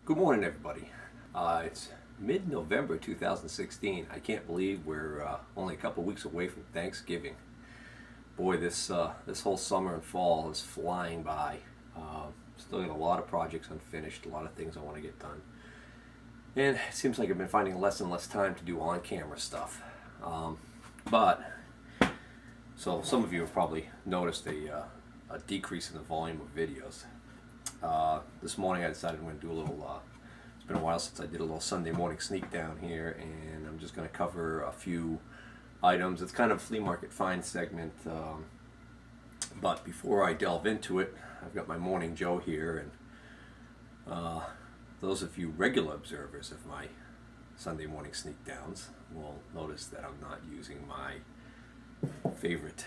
Good morning, everybody. It's mid-November 2016. I can't believe we're only a couple weeks away from Thanksgiving. Boy, this whole summer and fall is flying by. Still got a lot of projects unfinished, a lot of things I want to get done. And it seems like I've been finding less and less time to do on-camera stuff. So some of you have probably noticed a decrease in the volume of videos. This morning I decided I'm going to do a little, it's been a while since I did a little Sunday morning sneak down here, and I'm just going to cover a few items. It's kind of a flea market find segment, but before I delve into it, I've got my morning Joe here, and those of you regular observers of my Sunday morning sneak downs will notice that I'm not using my favorite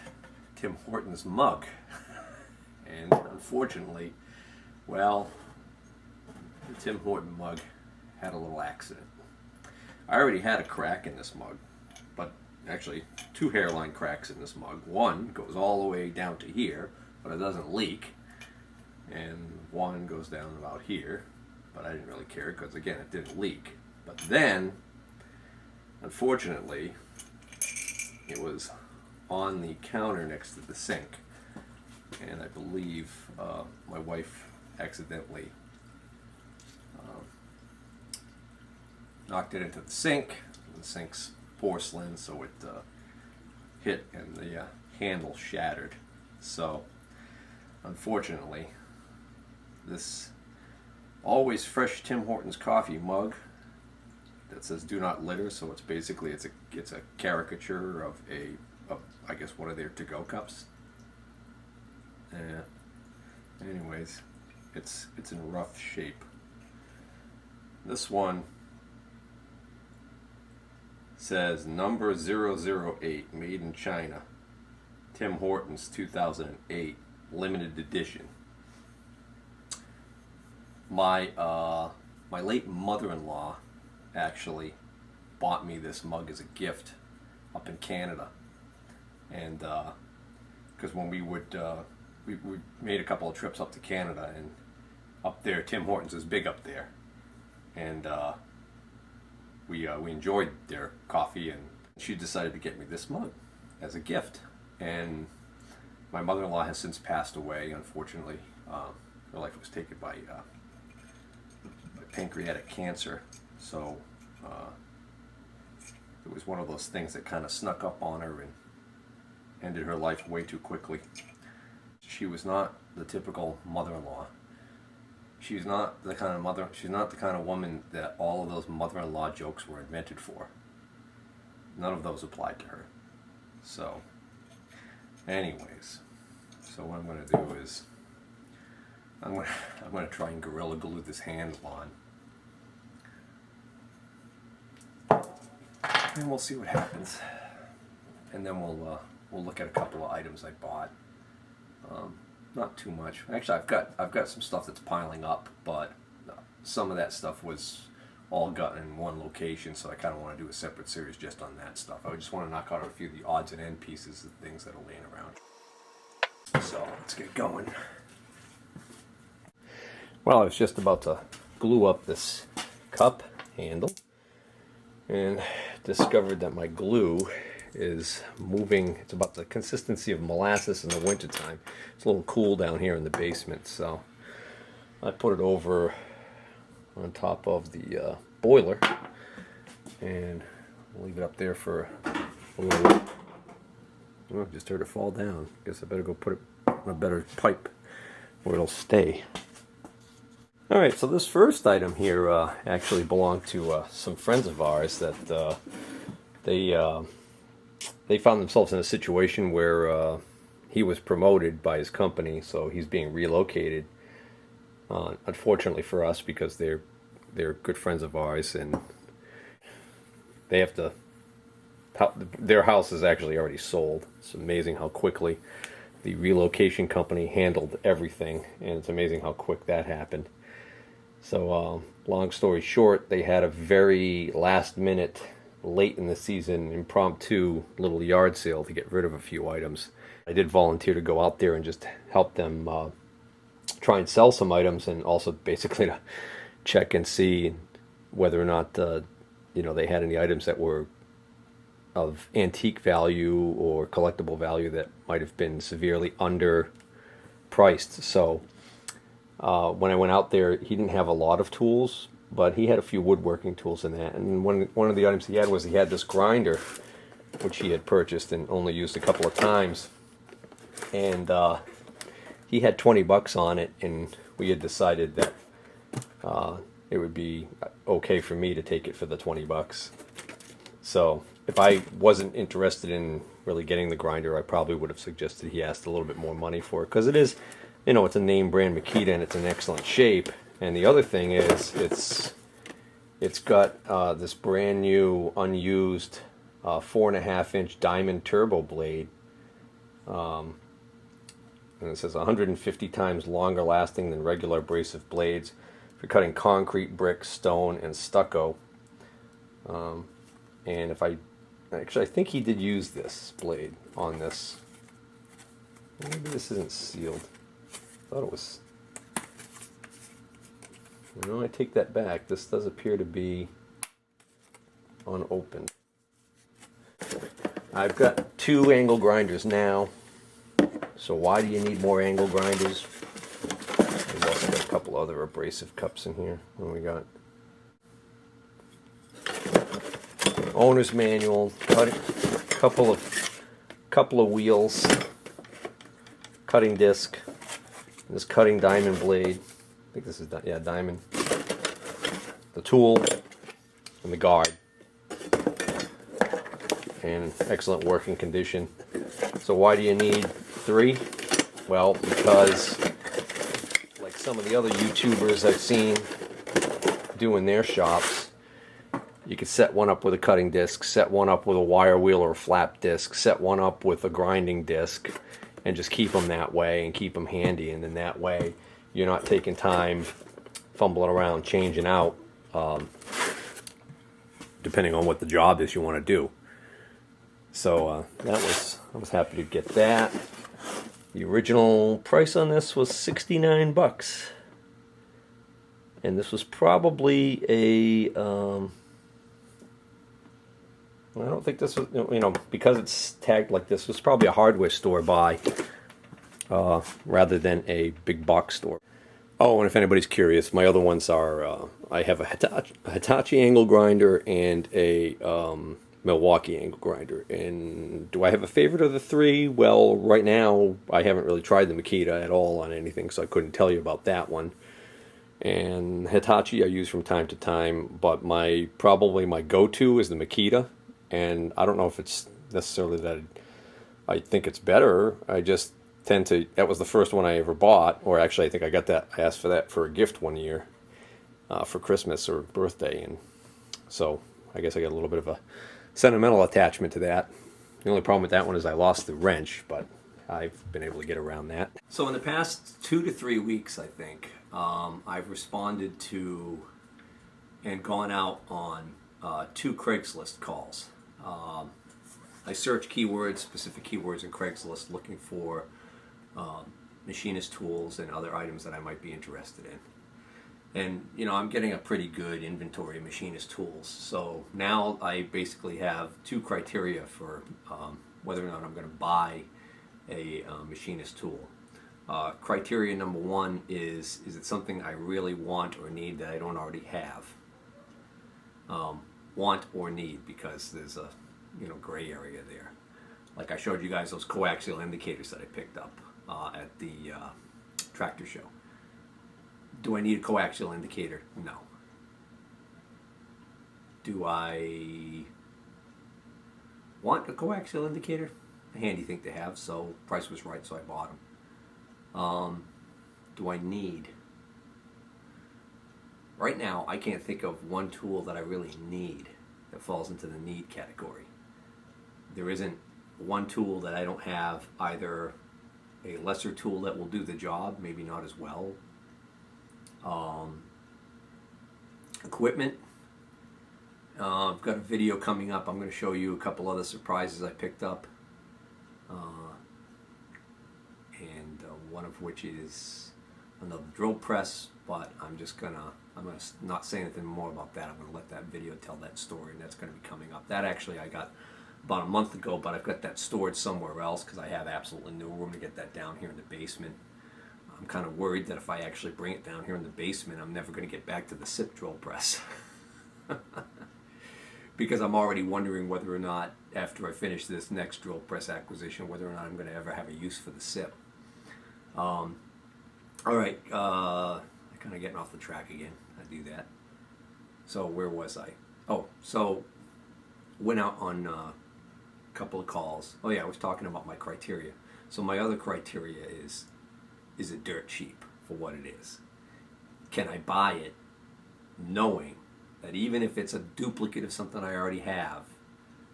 Tim Horton's mug. And unfortunately, well, the Tim Horton mug had a little accident. I already had a crack in this mug, but actually two hairline cracks in this mug. One goes all the way down to here, but it doesn't leak. And one goes down about here, but I didn't really care because, again, it didn't leak. But then, unfortunately, it was on the counter next to the sink. And I believe my wife accidentally knocked it into the sink. The sink's porcelain, so it hit and the handle shattered. So, unfortunately, this always fresh Tim Hortons coffee mug that says "Do not litter," so it's basically it's a caricature of I guess one of their to-go cups. Yeah. Anyways, it's in rough shape. This one says number 008, made in China. Tim Hortons 2008 limited edition. My late mother-in-law actually bought me this mug as a gift up in Canada, and because when we would we made a couple of trips up to Canada, and up there Tim Hortons is big up there, and we enjoyed their coffee, and she decided to get me this mug as a gift. And my mother-in-law has since passed away, unfortunately. Her life was taken by pancreatic cancer, so it was one of those things that kind of snuck up on her and ended her life way too quickly. She was not the typical mother-in-law. She's not the kind of woman that all of those mother-in-law jokes were invented for. None of those applied to her. So, anyways, so what I'm going to do is I'm going to try and Gorilla Glue this handle on, and we'll see what happens. And then we'll look at a couple of items I bought. Not too much. Actually, I've got some stuff that's piling up, but some of that stuff was all gotten in one location, so I kind of want to do a separate series just on that stuff. I just want to knock out a few of the odds and end pieces of things that are laying around. So let's get going. Well, I was just about to glue up this cup handle and discovered that my glue is moving. It's about the consistency of molasses in the wintertime. It's a little cool down here in the basement, so I put it over on top of the boiler and leave it up there for a little while. Oh, just heard it fall down. Guess I better go put it on a better pipe where it'll stay. Alright, so this first item here actually belonged to some friends of ours that they found themselves in a situation where he was promoted by his company, so he's being relocated. Unfortunately for us, because they're good friends of ours, and they have to. Their house is actually already sold. It's amazing how quickly the relocation company handled everything, and it's amazing how quick that happened. So, long story short, they had a very last minute, late in the season, impromptu little yard sale to get rid of a few items. I did volunteer to go out there and just help them try and sell some items, and also basically to check and see whether or not they had any items that were of antique value or collectible value that might have been severely underpriced. So when I went out there, he didn't have a lot of tools, but he had a few woodworking tools in that. And one of the items he had this grinder, which he had purchased and only used a couple of times. And he had $20 on it, and we had decided that it would be okay for me to take it for the $20. So if I wasn't interested in really getting the grinder, I probably would have suggested he asked a little bit more money for it, because it is, it's a name brand Makita and it's in excellent shape. And the other thing is, it's got this brand new unused 4.5-inch diamond turbo blade, and it says 150 times longer lasting than regular abrasive blades for cutting concrete, brick, stone, and stucco. And I think he did use this blade on this. Maybe this isn't sealed. I thought it was. No, I take that back. This does appear to be unopened. I've got 2 angle grinders now. So why do you need more angle grinders? We've also got a couple other abrasive cups in here. What do we got? Owner's manual, couple of wheels, cutting disc, and this cutting diamond blade. I think this is diamond. The tool and the guard, and excellent working condition. So why do you need 3? Well, because like some of the other YouTubers I've seen doing their shops, you could set one up with a cutting disc, set one up with a wire wheel or a flap disc, set one up with a grinding disc, and just keep them that way and keep them handy. And then that way you're not taking time fumbling around changing out, depending on what the job is you want to do. So I was happy to get that. The original price on this was $69, and this was probably a I don't think this was, because it's tagged like this, was probably a hardware store buy rather than a big box store. Oh, and if anybody's curious, my other ones are, I have a Hitachi angle grinder and a Milwaukee angle grinder. And do I have a favorite of the 3? Well, right now, I haven't really tried the Makita at all on anything, so I couldn't tell you about that one. And Hitachi I use from time to time, but probably my go-to is the Makita. And I don't know if it's necessarily that I think it's better. I just tend to, that was the first one I ever bought, or actually I think I asked for that for a gift one year for Christmas or birthday, and so I guess I got a little bit of a sentimental attachment to that. The only problem with that one is I lost the wrench, but I've been able to get around that. So in the past 2 to 3 weeks, I think, I've responded to and gone out on 2 Craigslist calls. I search keywords, specific keywords in Craigslist, looking for machinist tools and other items that I might be interested in. And I'm getting a pretty good inventory of machinist tools. So now I basically have 2 criteria for whether or not I'm going to buy a machinist tool. Criteria number 1 is it something I really want or need that I don't already have? Want or need, because there's a gray area there. Like I showed you guys those coaxial indicators that I picked up at the tractor show. Do I need a coaxial indicator? No. Do I want a coaxial indicator? A handy thing to have, so price was right, so I bought them. Do I need? Right now, I can't think of one tool that I really need that falls into the need category. There isn't one tool that I don't have, either a lesser tool that will do the job, maybe not as well. Equipment. I've got a video coming up. I'm going to show you a couple other surprises I picked up. And one of which is another drill press, but I'm gonna not say anything more about that. I'm gonna let that video tell that story, and that's gonna be coming up. That actually I got about a month ago, but I've got that stored somewhere else because I have absolutely no room to get that down here in the basement. I'm kind of worried that if I actually bring it down here in the basement, I'm never going to get back to the SIP drill press. Because I'm already wondering whether or not, after I finish this next drill press acquisition, whether or not I'm going to ever have a use for the SIP. All right, I'm kind of getting off the track again. I do that. So where was I? Oh, so went out on a couple of calls. Oh yeah, I was talking about my criteria. So my other criteria is it dirt cheap for what it is? Can I buy it knowing that even if it's a duplicate of something I already have,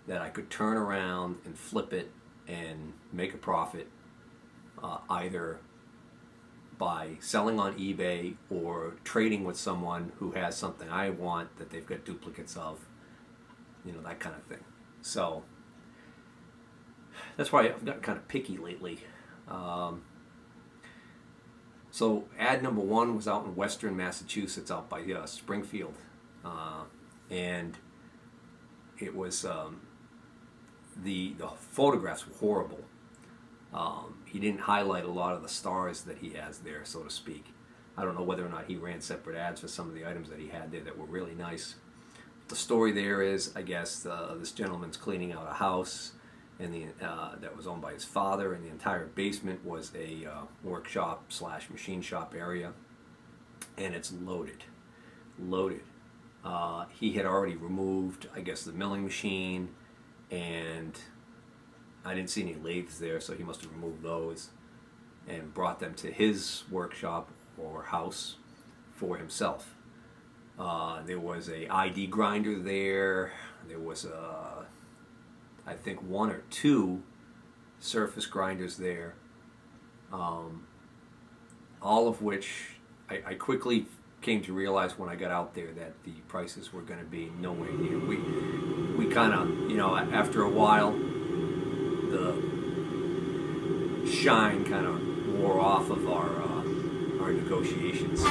that I could turn around and flip it and make a profit, either by selling on eBay or trading with someone who has something I want that they've got duplicates of, you know, that kind of thing. So that's why I've gotten kind of picky lately. So ad number one was out in western Massachusetts, out by Springfield, and it was the photographs were horrible. He didn't highlight a lot of the stars that he has there, so to speak. I don't know whether or not he ran separate ads for some of the items that he had there that were really nice. The story there is, I guess, this gentleman's cleaning out a house, and that was owned by his father, and the entire basement was a workshop / machine shop area, and it's loaded. He had already removed, I guess, the milling machine, and I didn't see any lathes there, so he must have removed those and brought them to his workshop or house for himself. There was a ID grinder there. There was I think 1 or 2 surface grinders there, all of which I quickly came to realize when I got out there that the prices were going to be nowhere near. We kind of, you know, after a while, the shine kind of wore off of our negotiations,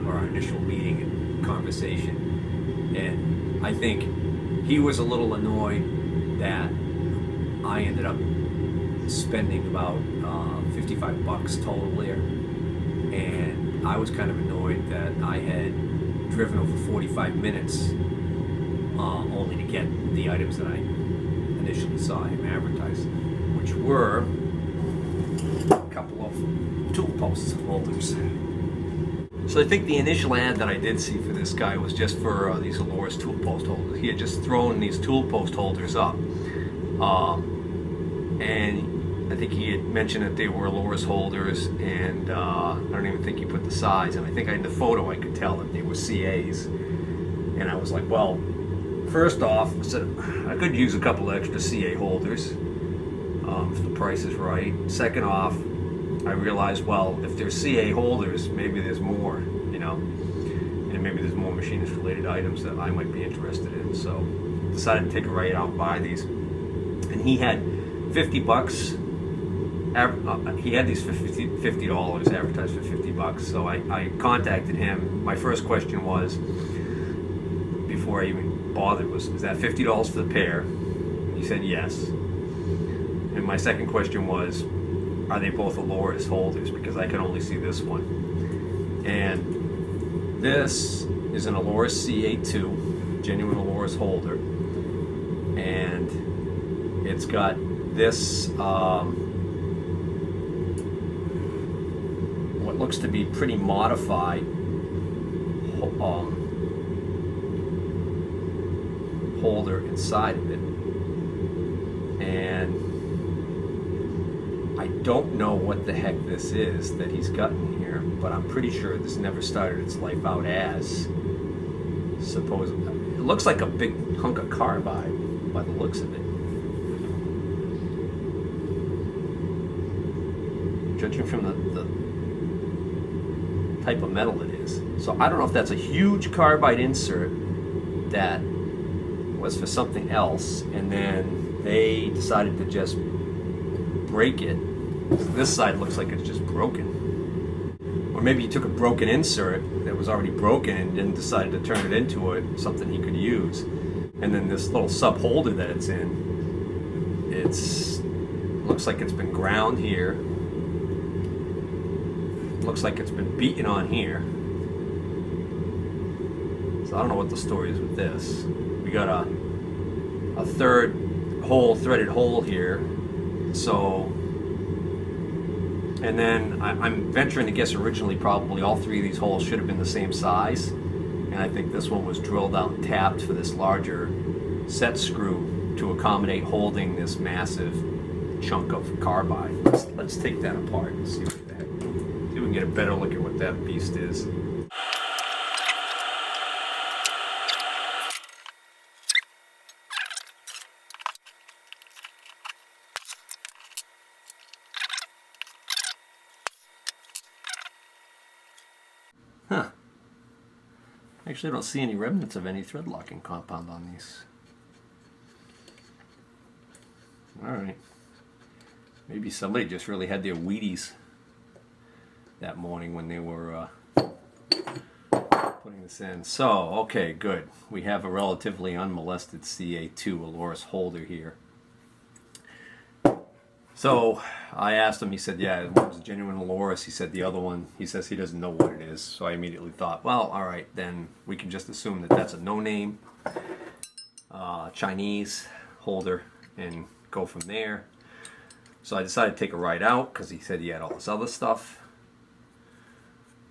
or our initial meeting and conversation, and I think he was a little annoyed that I ended up spending about $55 total there, and I was kind of annoyed that I had driven over 45 minutes only to get the items that I initially saw him advertise, which were a couple of tool post holders. So I think the initial ad that I did see for this guy was just for these Aloris tool post holders. He had just thrown these tool post holders up, and I think he had mentioned that they were Aloris holders, and I don't even think he put the size, and I think in the photo I could tell that they were CAs, and I was like, well, first off, I said I could use a couple extra CA holders if the price is right. Second off, I realized, well, if there's CA holders, maybe there's more, you know, and maybe there's more machinist-related items that I might be interested in. So decided to take a ride out and buy these. And he had $50. He had these for $50 advertised for $50. So I contacted him. My first question was, before I even bothered, was that $50 for the pair? He said yes. And my second question was, are they both Aloris holders? Because I can only see this one. And this is an Aloris CA2, genuine Aloris holder. And it's got this, what looks to be pretty modified holder inside of it. And I don't know what the heck this is that he's gotten here, but I'm pretty sure this never started its life out as supposedly. It looks like a big hunk of carbide by the looks of it, judging from the type of metal it is. So I don't know if that's a huge carbide insert that was for something else, and then they decided to just break it. This side looks like it's just broken. Or maybe he took a broken insert that was already broken and decided to turn it into something he could use. And then this little sub holder that it's in, looks like it's been ground here. Looks like it's been beaten on here. So I don't know what the story is with this. We got a third threaded hole here. So, and then I'm venturing to guess originally probably all three of these holes should have been the same size. And I think this one was drilled out and tapped for this larger set screw to accommodate holding this massive chunk of carbide. Let's take that apart and see what the heck. See if we can get a better look at what that beast is. Huh. Actually, I don't see any remnants of any thread locking compound on these. Alright. Maybe somebody just really had their Wheaties that morning when they were putting this in. So, okay, good. We have a relatively unmolested CA2 Aloris holder here. So I asked him, he said, yeah, one was a genuine Aloris. He said the other one, he says he doesn't know what it is. So I immediately thought, well, all right, then we can just assume that that's a no-name Chinese holder and go from there. So I decided to take a ride out because he said he had all this other stuff.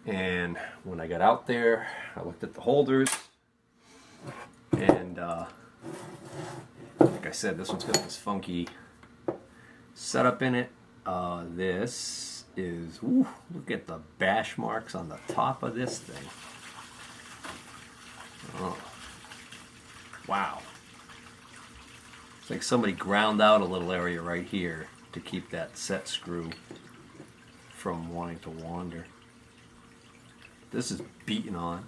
And when I got out there, I looked at the holders. And like I said, this one's got this funky setup in it. This is, ooh, look at the bash marks on the top of this thing. Oh, wow. It's like somebody ground out a little area right here to keep that set screw from wanting to wander. This is beaten on.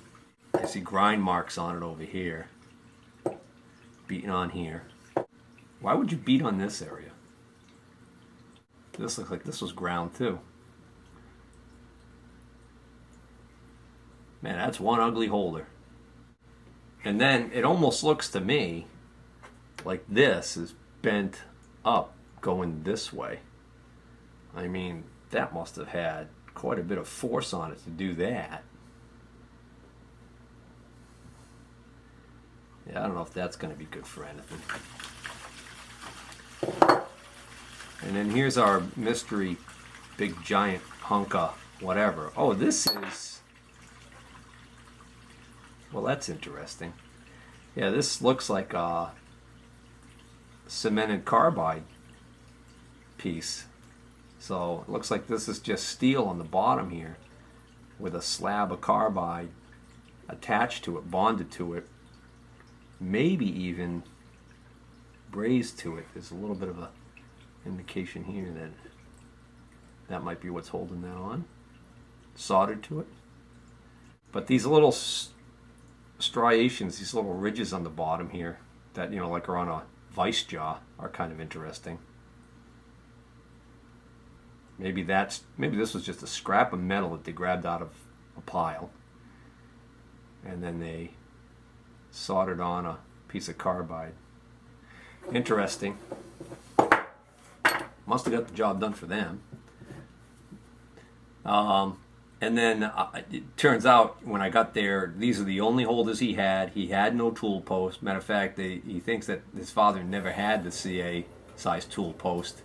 I see grind marks on it over here. Beaten on here. Why would you beat on this area? This looks like this was ground too. Man, that's one ugly holder. And then it almost looks to me like this is bent up going this way. I mean, that must have had quite a bit of force on it to do that. Yeah, I don't know if that's going to be good for anything. And then here's our mystery big giant hunk of whatever. Oh, this is... Well, that's interesting. Yeah, this looks like a cemented carbide piece. So it looks like this is just steel on the bottom here with a slab of carbide attached to it, bonded to it. Maybe even brazed to it. There's a little bit of a indication here that that might be what's holding that on, soldered to it. But these little striations, these little ridges on the bottom here that, you know, like are on a vice jaw, are kind of interesting. Maybe this was just a scrap of metal that they grabbed out of a pile and then they soldered on a piece of carbide. Interesting. Must have got the job done for them. And then it turns out when I got there, these are the only holders he had. He had no tool post. Matter of fact, he thinks that his father never had the CA size tool post.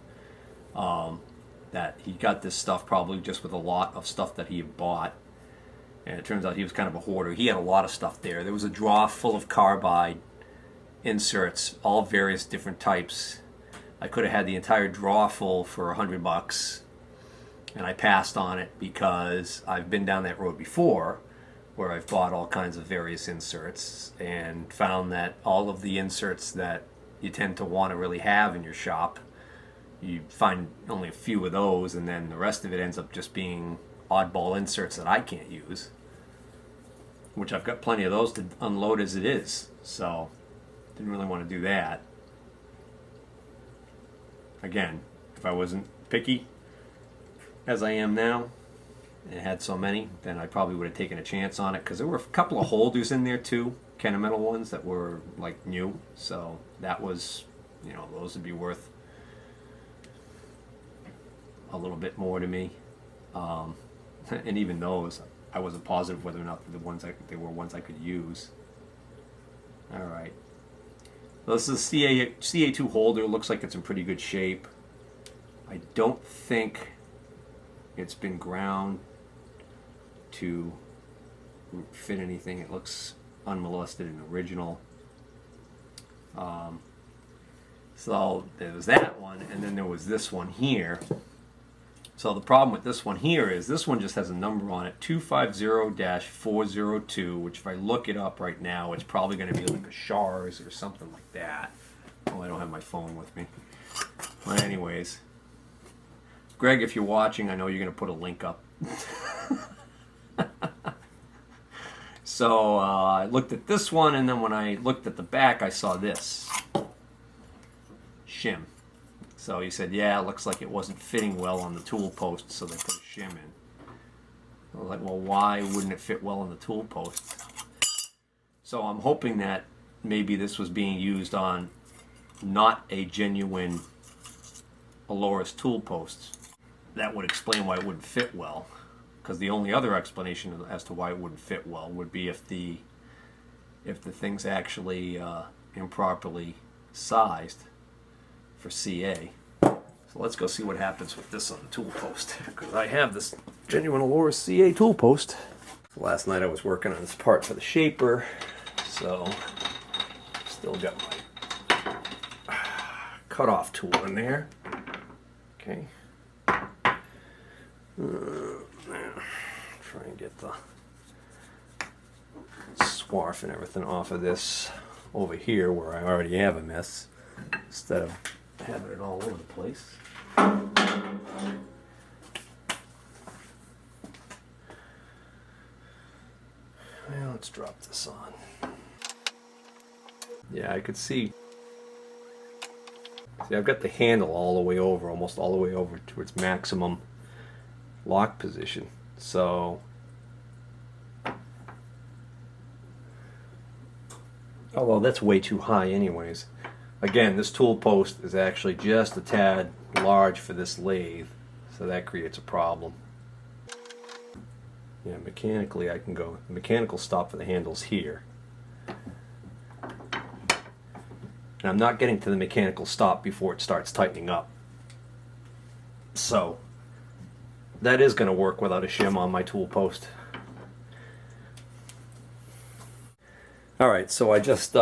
That he got this stuff probably just with a lot of stuff that he had bought. And it turns out he was kind of a hoarder. He had a lot of stuff there. There was a drawer full of carbide inserts, all various different types. I could have had the entire drawer full for $100, and I passed on it because I've been down that road before where I've bought all kinds of various inserts and found that all of the inserts that you tend to want to really have in your shop, you find only a few of those, and then the rest of it ends up just being oddball inserts that I can't use, which I've got plenty of those to unload as it is, so didn't really want to do that. Again, if I wasn't picky as I am now, and it had so many, then I probably would have taken a chance on it, because there were a couple of holders in there too, Kennametal ones that were like new, so that was, you know, those would be worth a little bit more to me. And even those, I wasn't positive whether or not they were ones I could use. All right. This is a CA2 holder. Looks like it's in pretty good shape. I don't think it's been ground to fit anything. It looks unmolested and original. So there was that one, and then there was this one here. So the problem with this one here is this one just has a number on it, 250-402, which if I look it up right now, it's probably going to be like a SHARS or something like that. Oh, I don't have my phone with me. But anyways, Greg, if you're watching, I know you're going to put a link up. So I looked at this one, and then when I looked at the back, I saw this shim. So he said, yeah, it looks like it wasn't fitting well on the tool post, so they put a shim in. I was like, well, why wouldn't it fit well on the tool post? So I'm hoping that maybe this was being used on not a genuine Aloris tool post. That would explain why it wouldn't fit well. Because the only other explanation as to why it wouldn't fit well would be if the thing's actually improperly sized for CA. So let's go see what happens with this on the tool post, because I have this genuine Aloris CA tool post. So last night I was working on this part for the shaper, so still got my cutoff tool in there. Okay. Try and get the swarf and everything off of this over here where I already have a mess, instead of having it all over the place. Well, let's drop this on. Yeah, I could see. See, I've got the handle all the way over, almost all the way over to its maximum lock position. So, although that's way too high anyways. Again, this tool post is actually just a tad large for this lathe, so that creates a problem. Yeah, mechanically I can go, the mechanical stop for the handle's here. And I'm not getting to the mechanical stop before it starts tightening up. So, that is going to work without a shim on my tool post. Alright, so I just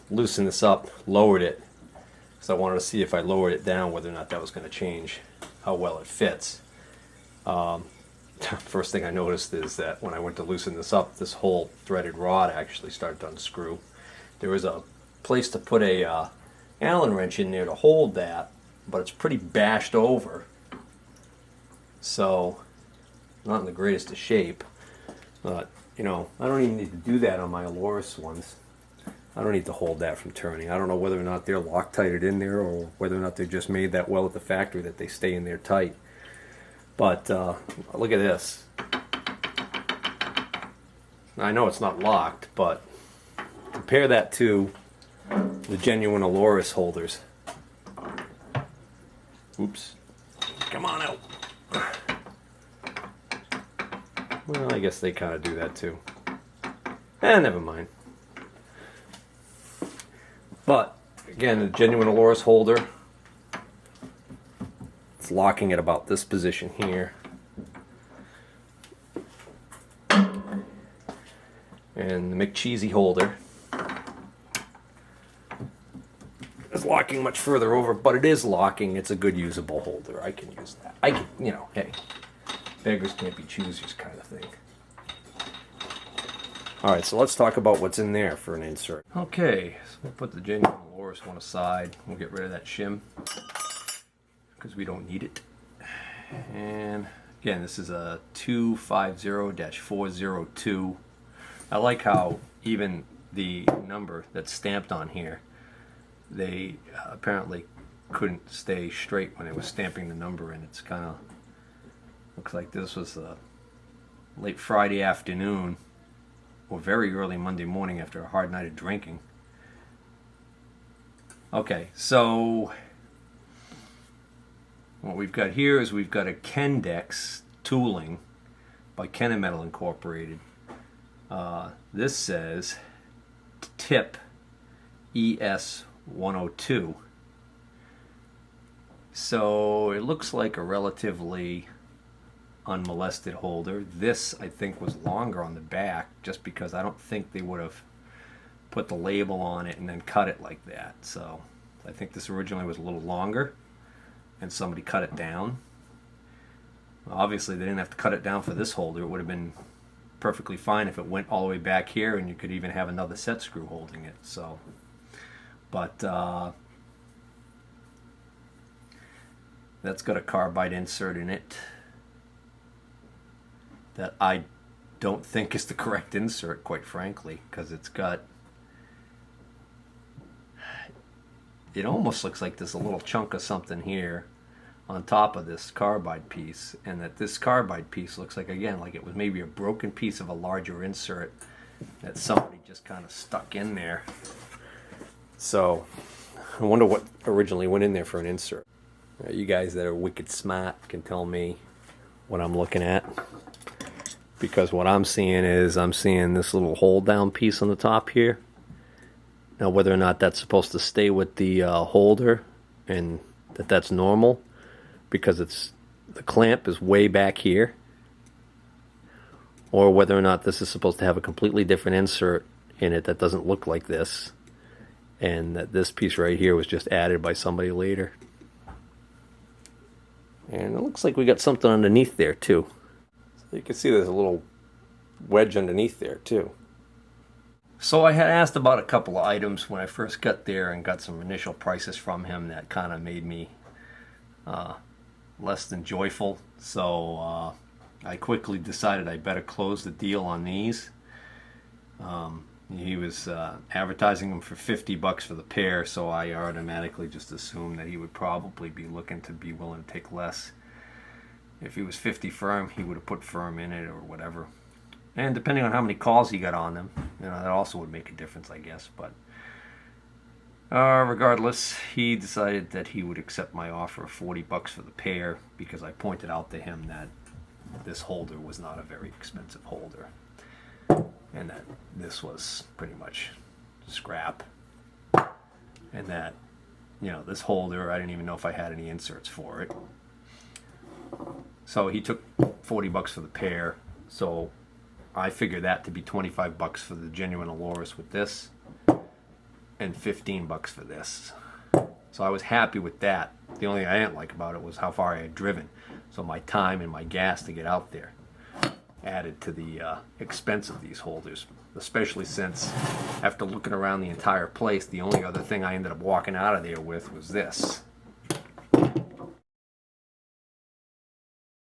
loosened this up, lowered it, because I wanted to see if I lowered it down whether or not that was going to change how well it fits. First thing I noticed is that when I went to loosen this up, this whole threaded rod actually started to unscrew. There was a place to put a Allen wrench in there to hold that, but it's pretty bashed over, so not in the greatest of shape. But you know, I don't even need to do that on my Aloris ones. I don't need to hold that from turning. I don't know whether or not they're Loctited in there, or whether or not they're just made that well at the factory that they stay in there tight. But look at this. I know it's not locked, but compare that to the genuine Aloris holders. Oops. Come on out. Well, I guess they kind of do that too. Never mind. But, again, the genuine Aloris holder, it's locking at about this position here. And the McCheesy holder is locking much further over, but it is locking. It's a good usable holder. I can use that. I can, you know, hey, beggars can't be choosers kind of thing. Alright, so let's talk about what's in there for an insert. Okay, so we'll put the genuine Aloris one aside. We'll get rid of that shim, because we don't need it. And again, this is a 250-402. I like how even the number that's stamped on here, they apparently couldn't stay straight when it was stamping the number in. It's kind of Looks like this was late Friday afternoon or very early Monday morning after a hard night of drinking. Okay, so what we've got here is we've got a Kendex tooling by Kennametal Incorporated. This says tip ES 102. So it looks like a relatively unmolested holder. This, I think, was longer on the back just because I don't think they would have put the label on it and then cut it like that. So I think this originally was a little longer and somebody cut it down. Obviously they didn't have to cut it down for this holder. It would have been perfectly fine if it went all the way back here and you could even have another set screw holding it. So, but that's got a carbide insert in it that I don't think is the correct insert, quite frankly, because it's got, it almost looks like there's a little chunk of something here on top of this carbide piece, and that this carbide piece looks like, again, like it was maybe a broken piece of a larger insert that somebody just kind of stuck in there. So I wonder what originally went in there for an insert. You guys that are wicked smart can tell me what I'm looking at, because what I'm seeing is I'm seeing this little hold down piece on the top here. Now whether or not that's supposed to stay with the holder and that's normal because it's the clamp is way back here, or whether or not this is supposed to have a completely different insert in it that doesn't look like this, and that this piece right here was just added by somebody later. And it looks like we got something underneath there too. So you can see there's a little wedge underneath there too. So I had asked about a couple of items when I first got there and got some initial prices from him that kind of made me less than joyful. So I quickly decided I better close the deal on these. He was advertising them for $50 for the pair, so I automatically just assumed that he would probably be looking to be willing to take less. If he was 50 firm, he would have put firm in it or whatever. And depending on how many calls he got on them, that also would make a difference, I guess. But regardless, he decided that he would accept my offer of $40 for the pair because I pointed out to him that this holder was not a very expensive holder, and that this was pretty much scrap, and that, this holder, I didn't even know if I had any inserts for it. So he took $40 for the pair, so I figured that to be $25 for the genuine Aloris with this, and $15 for this. So I was happy with that. The only thing I didn't like about it was how far I had driven. So my time and my gas to get out there added to the expense of these holders, especially since after looking around the entire place, the only other thing I ended up walking out of there with was this.